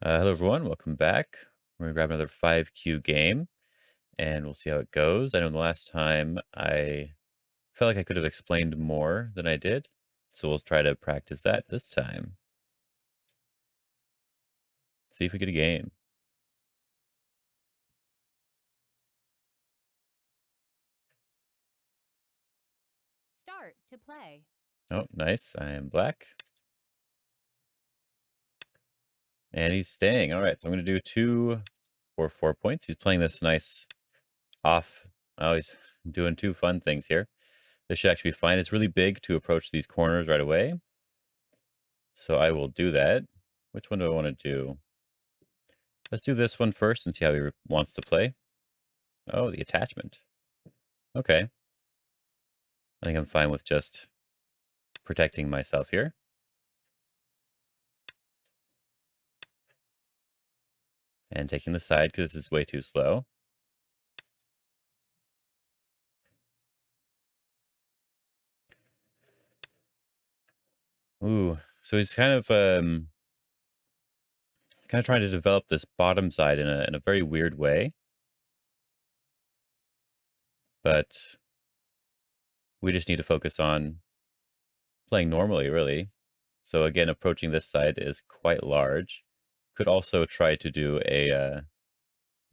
Hello everyone, welcome back. We're gonna grab another 5Q game and we'll see how it goes. I know the last time I felt like I could have explained more than I did, so we'll try to practice that this time. See if we get a game. Start to play. Oh, nice. I am black. And he's staying. All right, so I'm gonna do 2 for 4 points. He's playing this nice off. Oh, he's doing two fun things here. This should actually be fine. It's really big to approach these corners right away. So I will do that. Which one do I want to do? Let's do this one first and see how he wants to play. Oh, the attachment. Okay. I think I'm fine with just protecting myself here. And taking the side because this is way too slow. Ooh, so he's kind of trying to develop this bottom side in a very weird way. But we just need to focus on playing normally, really. So again, approaching this side is quite large. Could also try to do a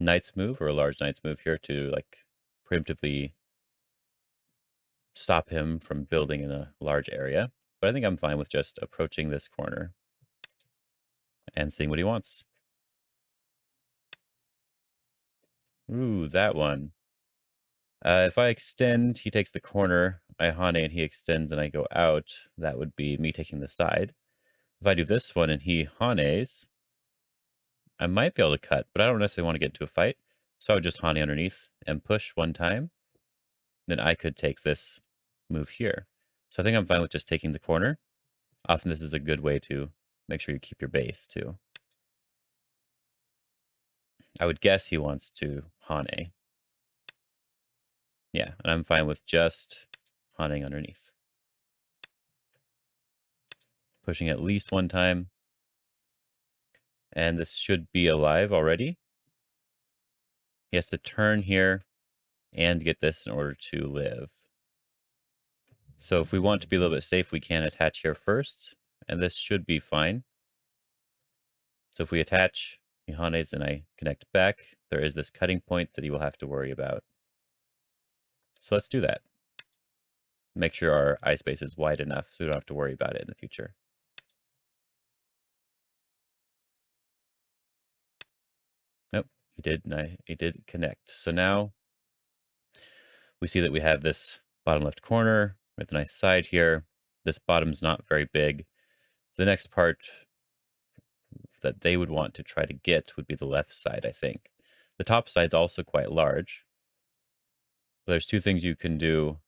knight's move or a large knight's move here to like preemptively stop him from building in a large area. But I think I'm fine with just approaching this corner and seeing what he wants. Ooh, that one. If I extend, he takes the corner. I Hane and he extends and I go out. That would be me taking the side. If I do this one and he Hanes, I might be able to cut, but I don't necessarily want to get into a fight. So I would just Hane underneath and push one time. Then I could take this move here. So I think I'm fine with just taking the corner. Often this is a good way to make sure you keep your base too. I would guess he wants to Hane. Yeah, and I'm fine with just Haning underneath. Pushing at least one time. And this should be alive already. He has to turn here and get this in order to live. So if we want to be a little bit safe, we can attach here first. And this should be fine. So if we attach Mihanes and I connect back, there is this cutting point that he will have to worry about. So let's do that. Make sure our eye space is wide enough so we don't have to worry about it in the future. Nope, he did connect. So now we see that we have this bottom left corner with a nice side here. This bottom's not very big. The next part that they would want to try to get would be the left side, I think. The top side's also quite large. There's two things you can do.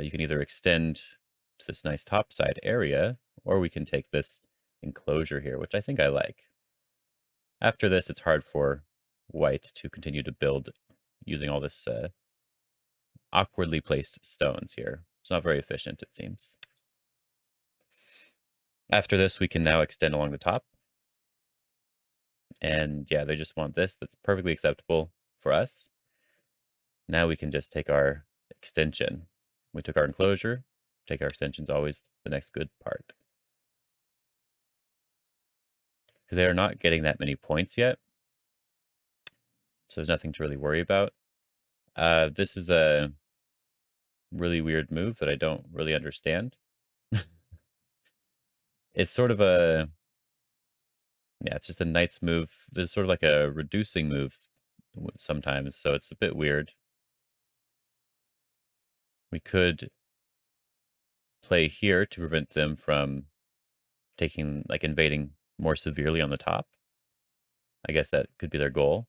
You can either extend to this nice top side area, or we can take this enclosure here, which I think I like. After this, it's hard for white to continue to build using all this awkwardly placed stones here. It's not very efficient, it seems. After this, we can now extend along the top. And yeah, they just want this. That's perfectly acceptable for us. Now we can just take our extension. We took our enclosure. Take our extension's always the next good part. Because they are not getting that many points yet. So there's nothing to really worry about. This is a really weird move that I don't really understand. It's sort of a, yeah, it's just a knight's move. There's sort of like a reducing move sometimes, so it's a bit weird. We could play here to prevent them from taking, like, invading more severely on the top. I guess that could be their goal.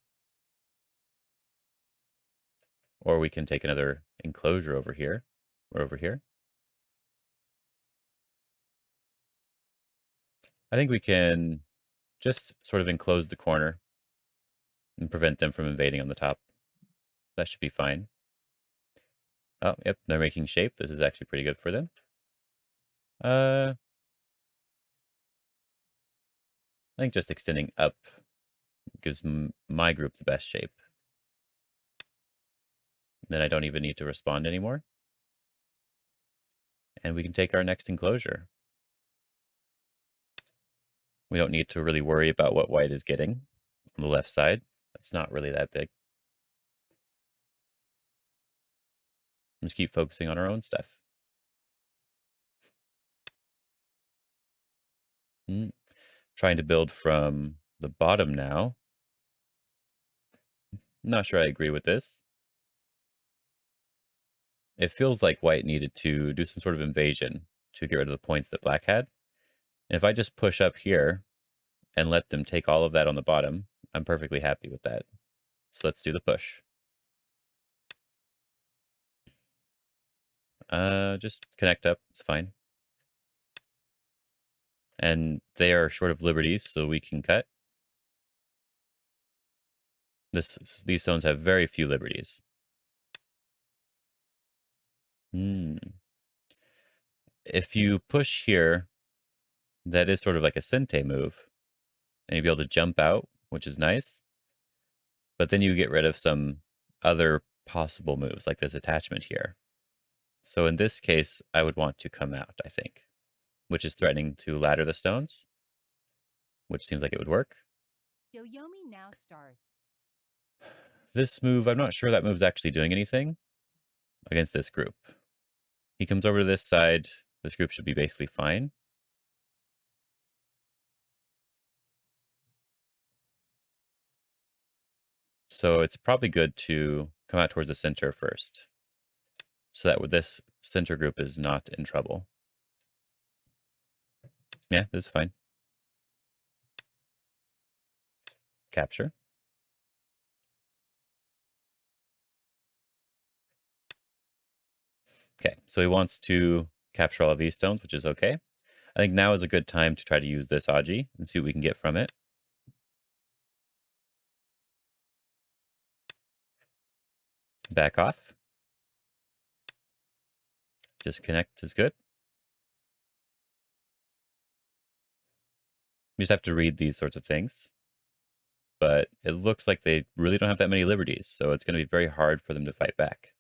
Or we can take another enclosure over here or over here. I think we can just sort of enclose the corner and prevent them from invading on the top. That should be fine. Oh, yep, they're making shape. This is actually pretty good for them. Uh, I think just extending up gives my group the best shape. Then I don't even need to respond anymore. And we can take our next enclosure. We don't need to really worry about what white is getting on the left side. It's not really that big. Just keep focusing on our own stuff. Trying to build from the bottom now. Not sure I agree with this. It feels like white needed to do some sort of invasion to get rid of the points that black had. And if I just push up here and let them take all of that on the bottom, I'm perfectly happy with that. So let's do the push. Just connect up, it's fine. And they are short of liberties, so we can cut. These stones have very few liberties. If you push here, that is sort of like a sente move. And you'll be able to jump out, which is nice. But then you get rid of some other possible moves, like this attachment here. So in this case, I would want to come out, I think, which is threatening to ladder the stones, which seems like it would work. Yoyomi now starts. This move, I'm not sure that move's actually doing anything against this group. He comes over to this side. This group should be basically fine. So it's probably good to come out towards the center first, so that this center group is not in trouble. Yeah, this is fine. Capture. Okay, so he wants to capture all of these stones, which is okay. I think now is a good time to try to use this Aji and see what we can get from it. Back off. Just connect is good. You just have to read these sorts of things. But it looks like they really don't have that many liberties, so it's going to be very hard for them to fight back.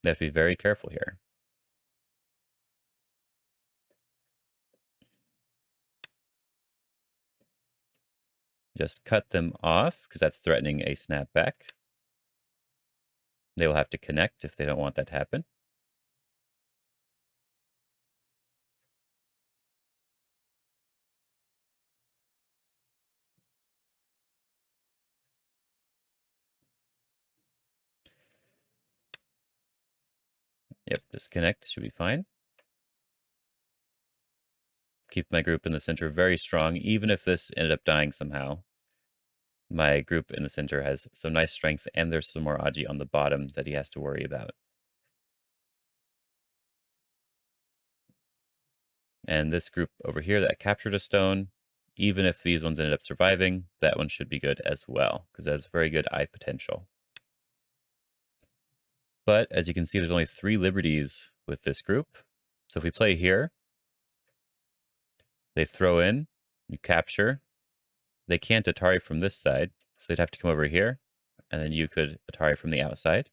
They have to be very careful here. Just cut them off, because that's threatening a snapback. They will have to connect if they don't want that to happen. Yep, just connect, should be fine. Keep my group in the center very strong, even if this ended up dying somehow. My group in the center has some nice strength, and there's some more Aji on the bottom that he has to worry about. And this group over here that captured a stone, even if these ones ended up surviving, that one should be good as well, because it has very good eye potential. But as you can see, there's only 3 liberties with this group. So if we play here, they throw in, you capture. They can't Atari from this side, so they'd have to come over here, and then you could Atari from the outside.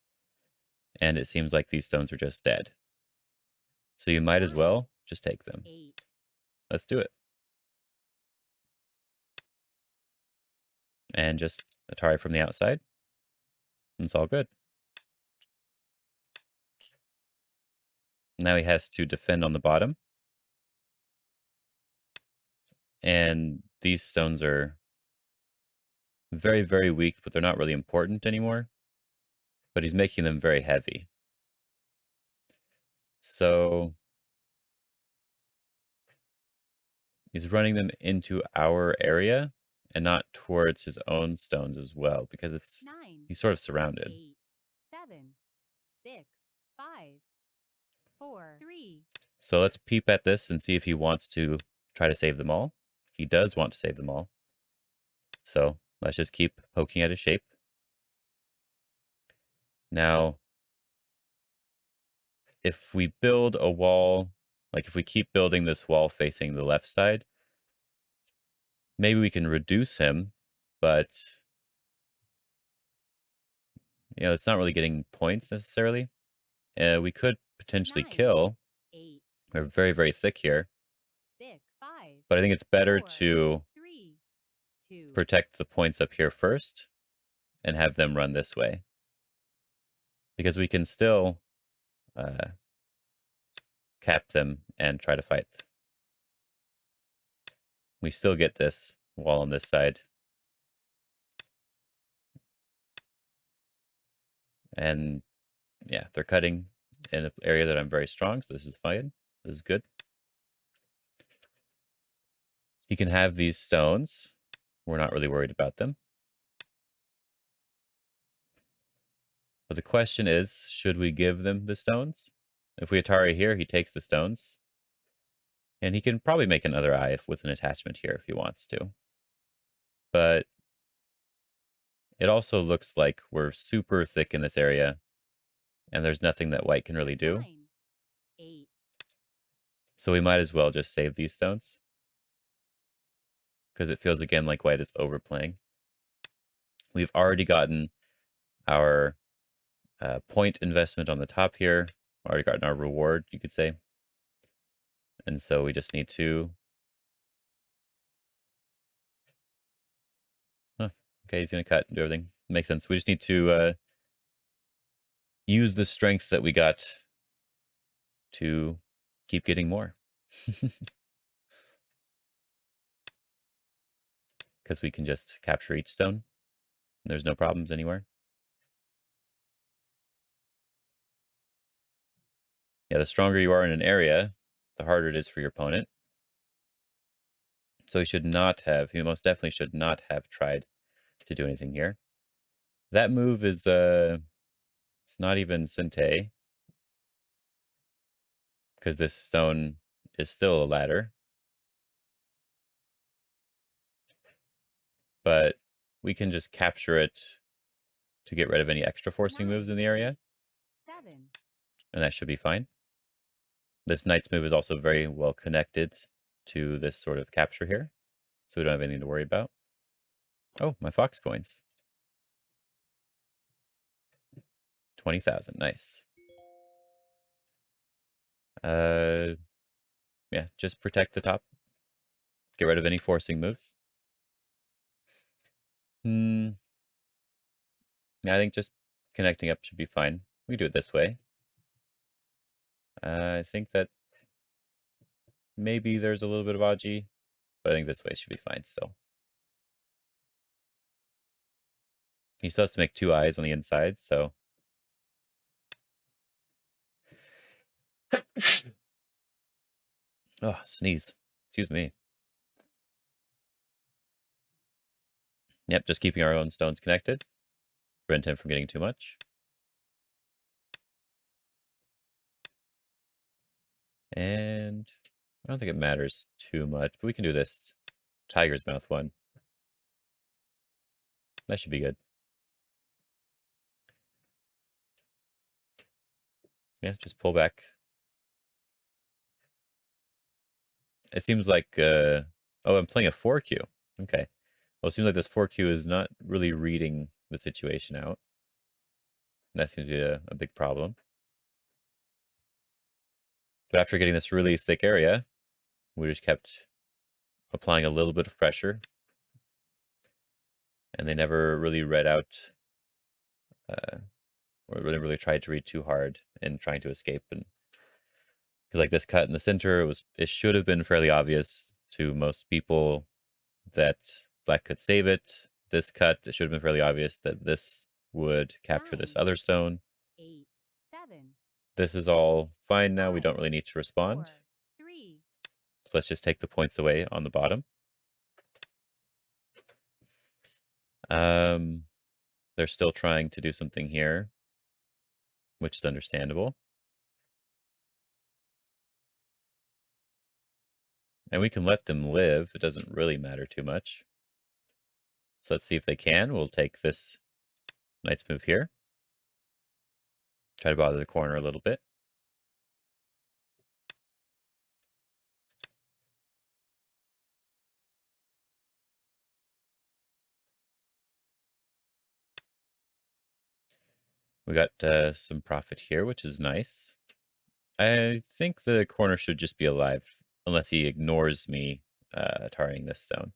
And it seems like these stones are just dead. So you might as well just take them. 8. Let's do it. And just Atari from the outside. It's all good. Now he has to defend on the bottom. And these stones are very, very weak, but they're not really important anymore. But he's making them very heavy. So he's running them into our area and not towards his own stones as well, because 9. he's sort of surrounded. 8. 7. 6. 5. 4. 3. So let's peep at this and see if he wants to try to save them all. He does want to save them all. So let's just keep poking at his shape. Now, if we build a wall, like if we keep building this wall facing the left side, maybe we can reduce him, but it's not really getting points necessarily. We could potentially 9, kill. 8, We're very, very thick here, 6, 5, but I think it's better 4, to 3, 2, protect the points up here first and have them run this way, because we can still uh, cap them and try to fight. We still get this wall on this side. And yeah, they're cutting in an area that I'm very strong, so this is fine. This is good. He can have these stones. We're not really worried about them. But the question is, should we give them the stones? If we Atari here, he takes the stones. And he can probably make another eye with an attachment here if he wants to. But it also looks like we're super thick in this area, and there's nothing that white can really do. 9, 8, So we might as well just save these stones, because it feels again like white is overplaying. We've already gotten our point investment on the top here. Already gotten our reward, you could say. And so we just need to... Huh, okay, he's going to cut and do everything. Makes sense. We just need to use the strength that we got to keep getting more. Because we can just capture each stone. There's no problems anywhere. Yeah, the stronger you are in an area, the harder it is for your opponent. So he most definitely should not have tried to do anything here. That move is, it's not even Sente, because this stone is still a ladder. But we can just capture it to get rid of any extra forcing 9, moves in the area, 7, and that should be fine. This knight's move is also very well connected to this sort of capture here, so we don't have anything to worry about. Oh, my fox coins. 20,000, nice. Yeah, just protect the top. Get rid of any forcing moves. Yeah, I think just connecting up should be fine. We do it this way. I think that maybe there's a little bit of Aji, but I think this way should be fine still. He still has to make 2 eyes on the inside, so... Oh, sneeze. Excuse me. Yep, just keeping our own stones connected. Prevent him from getting too much. And I don't think it matters too much, but we can do this tiger's mouth one. That should be good. Yeah, just pull back. It seems like, oh, I'm playing a 4Q. Okay. Well, it seems like this 4Q is not really reading the situation out. That seems to be a big problem. But after getting this really thick area, we just kept applying a little bit of pressure. And they never really read out, or really tried to read too hard in trying to escape. And because like this cut in the center, it should have been fairly obvious to most people that black could save it. This cut, it should have been fairly obvious that this would capture this 9, other stone. 8, 7, This is all fine now. We 5, don't really need to 4, respond. 3, So let's just take the points away on the bottom. They're still trying to do something here, which is understandable. And we can let them live. It doesn't really matter too much. So let's see if they can. We'll take this knight's move here. Try to bother the corner a little bit. We got some profit here, which is nice. I think the corner should just be alive, unless he ignores me tarring this stone.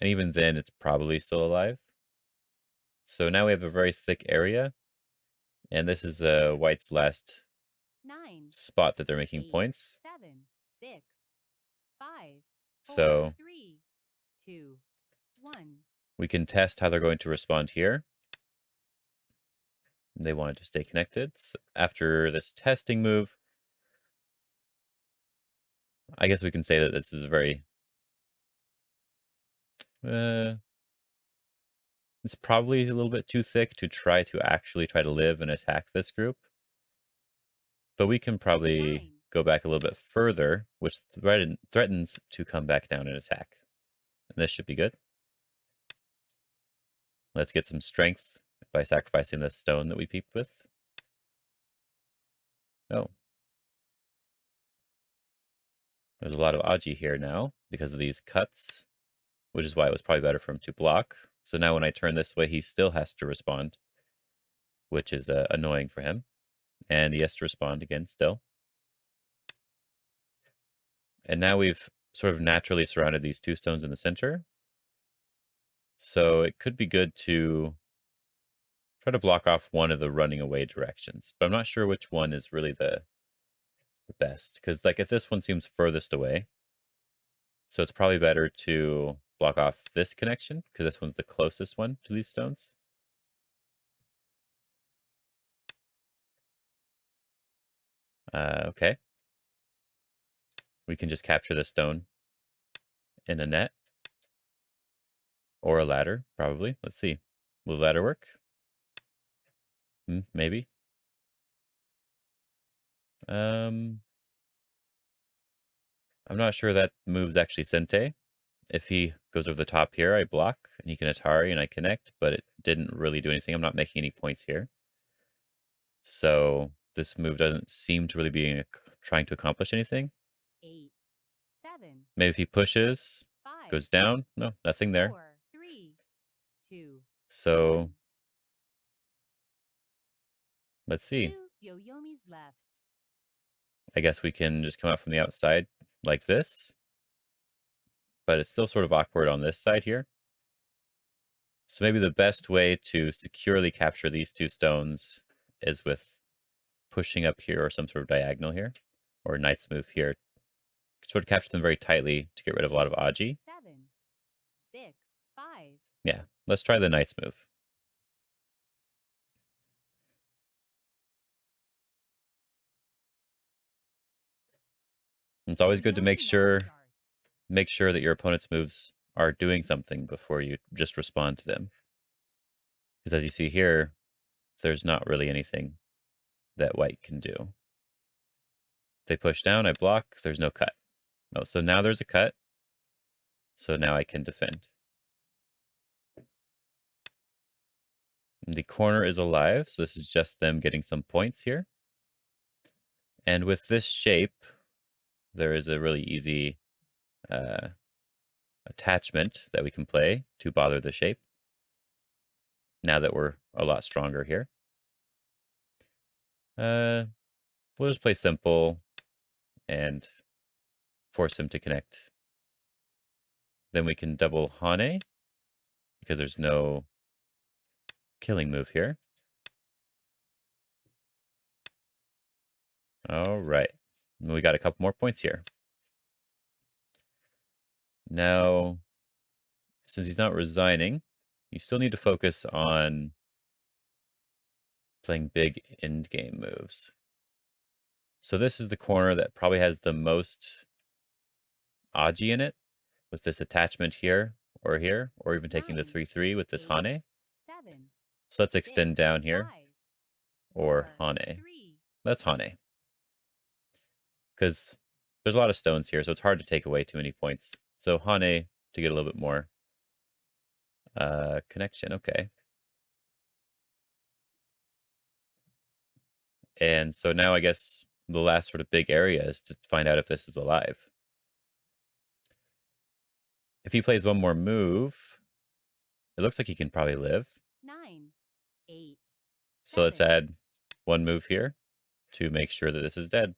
And even then, it's probably still alive. So now we have a very thick area, and this is White's last 9, spot that they're making 8, points. 7, 6, 5, 4, So 3, 2, 1. we can test how they're going to respond here. They wanted to stay connected. So after this testing move, I guess we can say that this is a very uh, it's probably a little bit too thick to try to live and attack this group. But we can probably 9, go back a little bit further, which threatens to come back down and attack. And this should be good. Let's get some strength by sacrificing the stone that we peeped with. Oh. There's a lot of Aji here now because of these cuts, which is why it was probably better for him to block. So now when I turn this way, he still has to respond, which is annoying for him. And he has to respond again still. And now we've sort of naturally surrounded these two stones in the center. So it could be good to try to block off one of the running away directions. But I'm not sure which one is really the best. Because like if this one seems furthest away, so it's probably better to block off this connection, because this one's the closest one to these stones. Okay. We can just capture the stone in a net. Or a ladder, probably. Let's see. Will the ladder work? Maybe. I'm not sure that moves actually Sente. If he goes over the top here, I block, and he can Atari, and I connect, but it didn't really do anything. I'm not making any points here. So this move doesn't seem to really be trying to accomplish anything. 8, 7, Maybe if he 6, pushes, 5, goes down. No, nothing there. 4, 3, 2, So 1. let's see. 2 Yoyomis left. I guess we can just come out from the outside like this. But it's still sort of awkward on this side here. So maybe the best way to securely capture these two stones is with pushing up here or some sort of diagonal here, or knight's move here. Sort of capture them very tightly to get rid of a lot of Aji. 7, 6, 5. Yeah, let's try the knight's move. It's always good to Yoyomi now starts. make sure that your opponent's moves are doing something before you just respond to them. Because as you see here, there's not really anything that white can do. They push down, I block, there's no cut. Oh, so now there's a cut. So now I can defend. The corner is alive, so this is just them getting some points here. And with this shape, there is a really easy attachment that we can play to bother the shape, now that we're a lot stronger here. We'll just play simple and force him to connect. Then we can double Hane, because there's no killing move here. All right. We got a couple more points here. Now, since he's not resigning, you still need to focus on playing big endgame moves. So this is the corner that probably has the most Aji in it, with this attachment here, or even taking the 9, 3/3 with this 8, Hane. 7, So let's 6, extend down here, 5, or 4, Hane. 3. Let's Hane. Because there's a lot of stones here, so it's hard to take away too many points. So Hane to get a little bit more connection, okay. And so now I guess the last sort of big area is to find out if this is alive. If he plays one more move, it looks like he can probably live. 9, 8, So let's 7, add one move here to make sure that this is dead.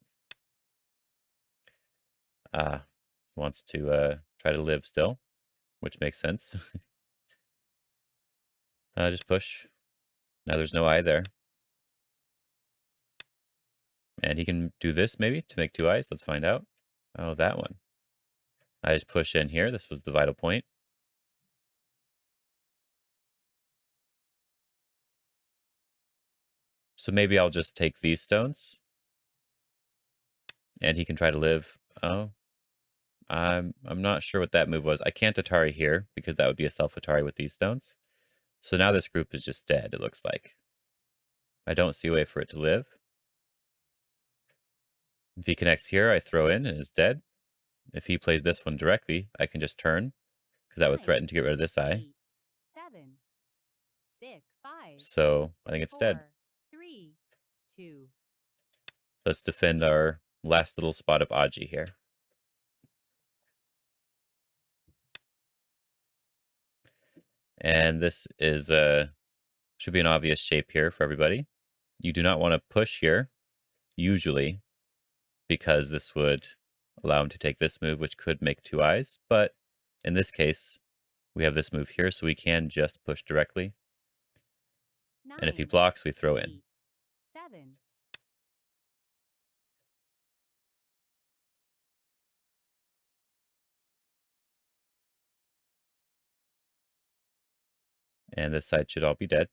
Wants to try to live still, which makes sense. Just push. Now there's no eye there. And he can do this maybe to make 2 eyes. Let's find out. Oh, that one. I just push in here. This was the vital point. So maybe I'll just take these stones. And he can try to live. Oh, I'm not sure what that move was. I can't Atari here because that would be a self Atari with these stones. So now this group is just dead, it looks like. I don't see a way for it to live. If he connects here, I throw in and it's dead. If he plays this one directly, I can just turn because that would 9, threaten to get rid of this eye. 8, 7, 6, 5, So I think it's dead. 4, 3, 2. Let's defend our last little spot of Aji here. And this is should be an obvious shape here for everybody. You do not want to push here, usually, because this would allow him to take this move, which could make 2 eyes. But in this case, we have this move here, so we can just push directly. 9, And if he blocks, we throw in. 8, 7. And this side should all be dead.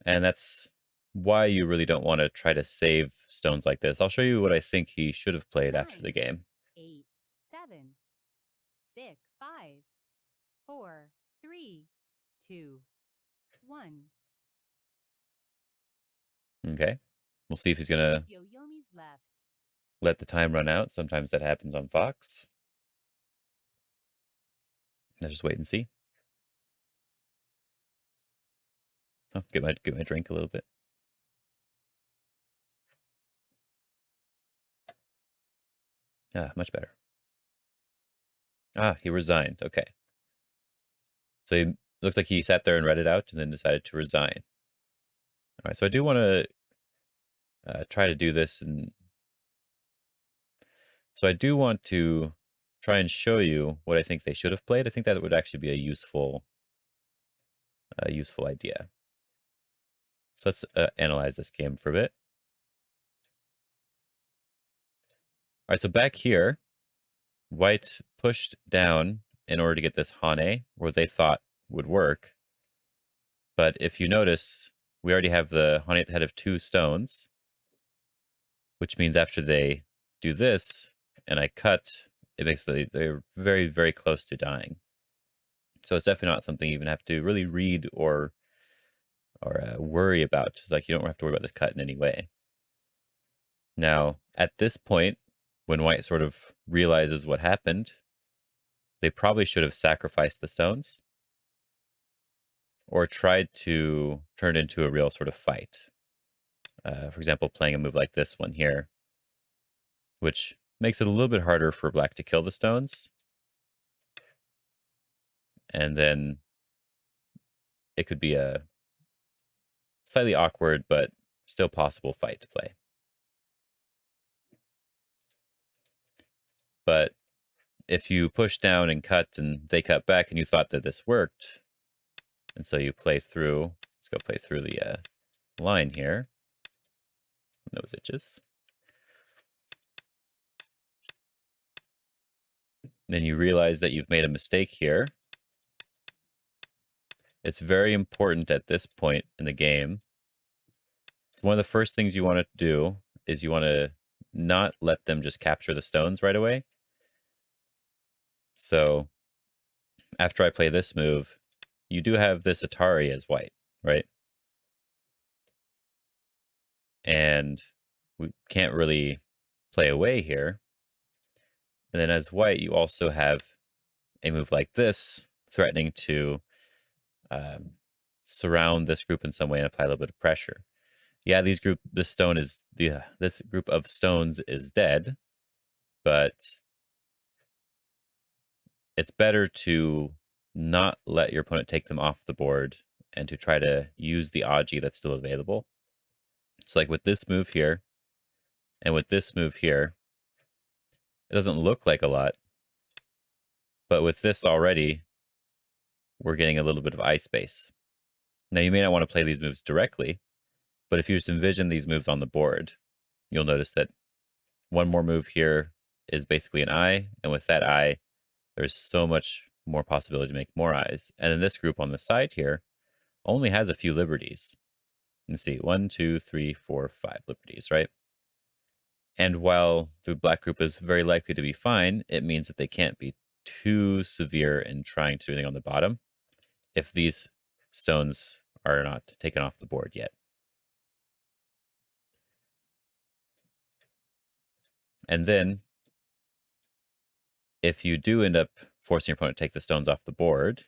And that's why you really don't want to try to save stones like this. I'll show you what I think he should have played after the 9, game. 8, 7, 6, 5, 4, 3, 2, 1. Okay. We'll see if he's going to Yo-Yomi's left. let the time run out. Sometimes that happens on Fox. Let's just wait and see. Oh, get my drink a little bit. Much better. He resigned. Okay. So he looks like he sat there and read it out and then decided to resign. All right, so I do want to try to do this, and so I do want to try and show you what I think they should have played. I think that would actually be a useful idea. So let's analyze this game for a bit. All right, so back here, white pushed down in order to get this Hane, where they thought would work. But if you notice, we already have the Hane at the head of 2 stones, which means after they do this, and I cut, it makes they're very, very close to dying. So it's definitely not something you even have to really read or worry about. Like, you don't have to worry about this cut in any way. Now, at this point, when white sort of realizes what happened, they probably should have sacrificed the stones or tried to turn it into a real sort of fight. For example, playing a move like this one here, which makes it a little bit harder for black to kill the stones. And then it could be a slightly awkward but still possible fight to play. But if you push down and cut and they cut back and you thought that this worked, and so you play through, let's go play through the line here. Nose itches. Then you realize that you've made a mistake here. It's very important at this point in the game. One of the first things you want to do is you want to not let them just capture the stones right away. So after I play this move, you do have this Atari as white, right? And we can't really play away here. And then as white, you also have a move like this, threatening to surround this group in some way and apply a little bit of pressure. Yeah, this group of stones is dead, but it's better to not let your opponent take them off the board and to try to use the Aji that's still available. So like with this move here and with this move here, it doesn't look like a lot, but with this already, we're getting a little bit of eye space. Now you may not want to play these moves directly, but if you just envision these moves on the board, you'll notice that one more move here is basically an eye, and with that eye, there's so much more possibility to make more eyes. And then this group on the side here only has a few liberties. You can see 1, 2, 3, 4, 5 liberties, right? And while the black group is very likely to be fine, it means that they can't be too severe in trying to do anything on the bottom if these stones are not taken off the board yet. And then, if you do end up forcing your opponent to take the stones off the board,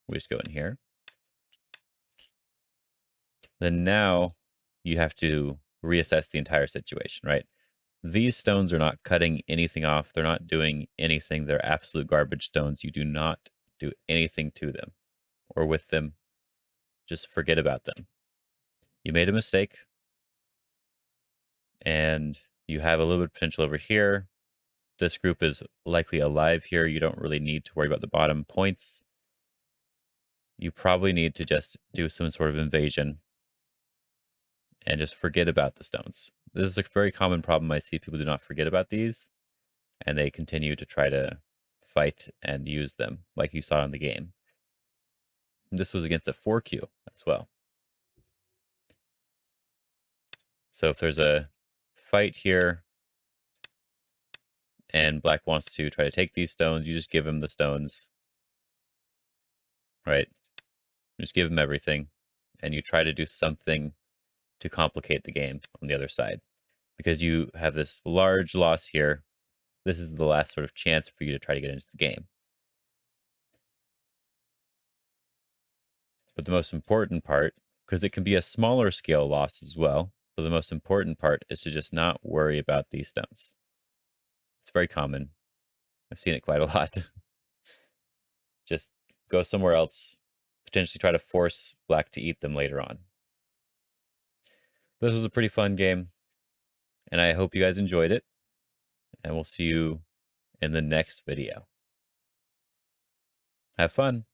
we just go in here. Then now you have to reassess the entire situation, right? These stones are not cutting anything off. They're not doing anything. They're absolute garbage stones. You do not do anything to them or with them. Just forget about them. You made a mistake and you have a little bit of potential over here. This group is likely alive here. You don't really need to worry about the bottom points. You probably need to just do some sort of invasion and just forget about the stones. This is a very common problem I see. People do not forget about these, and they continue to try to fight and use them, like you saw in the game. And this was against a 4Q as well. So if there's a fight here, and black wants to try to take these stones, you just give him the stones, right? You just give him everything, and you try to do something to complicate the game on the other side. Because you have this large loss here, this is the last sort of chance for you to try to get into the game. But the most important part, because it can be a smaller scale loss as well, but the most important part is to just not worry about these stones. It's very common. I've seen it quite a lot. Just go somewhere else, potentially try to force black to eat them later on. This was a pretty fun game, and I hope you guys enjoyed it, and we'll see you in the next video. Have fun.